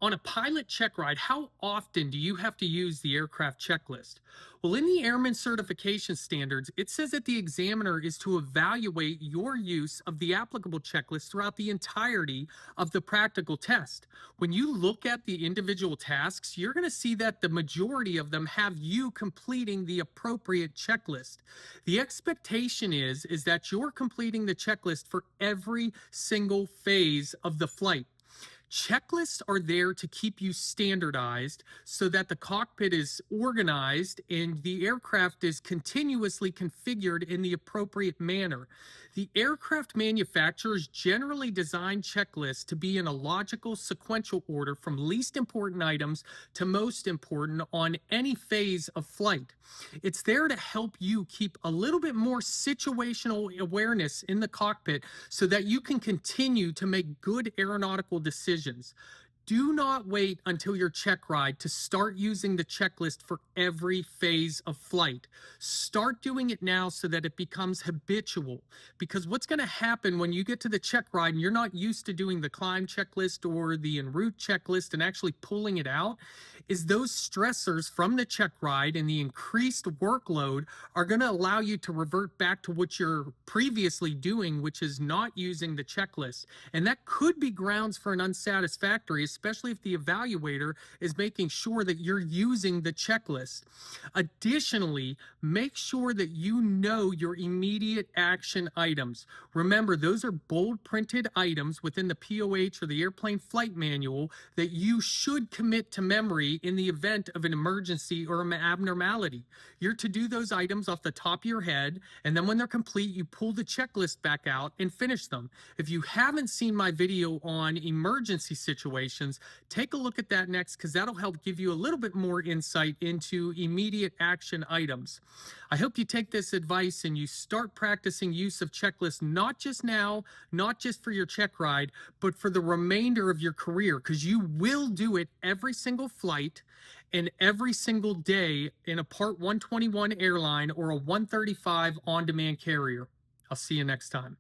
On a pilot check ride, how often do you have to use the aircraft checklist? Well, in the Airman Certification Standards, it says that the examiner is to evaluate your use of the applicable checklist throughout the entirety of the practical test. When you look at the individual tasks, you're going to see that the majority of them have you completing the appropriate checklist. The expectation is that you're completing the checklist for every single phase of the flight. Checklists are there to keep you standardized so that the cockpit is organized and the aircraft is continuously configured in the appropriate manner. The aircraft manufacturers generally design checklists to be in a logical sequential order from least important items to most important on any phase of flight. It's there to help you keep a little bit more situational awareness in the cockpit so that you can continue to make good aeronautical decisions. Do not wait until your check ride to start using the checklist for every phase of flight. Start doing it now so that it becomes habitual. Because what's going to happen when you get to the check ride and you're not used to doing the climb checklist or the en route checklist and actually pulling it out, is those stressors from the check ride and the increased workload are going to allow you to revert back to what you're previously doing, which is not using the checklist. And that could be grounds for an unsatisfactory, especially if the evaluator is making sure that you're using the checklist. Additionally, make sure that you know your immediate action items. Remember, those are bold printed items within the POH or the airplane flight manual that you should commit to memory in the event of an emergency or an abnormality. You're to do those items off the top of your head, and then when they're complete, you pull the checklist back out and finish them. If you haven't seen my video on emergency situations, take a look at that next, because that'll help give you a little bit more insight into immediate action items. I hope you take this advice and you start practicing use of checklists, not just now, not just for your check ride, but for the remainder of your career, because you will do it every single flight and every single day in a Part 121 airline or a 135 on-demand carrier. I'll see you next time.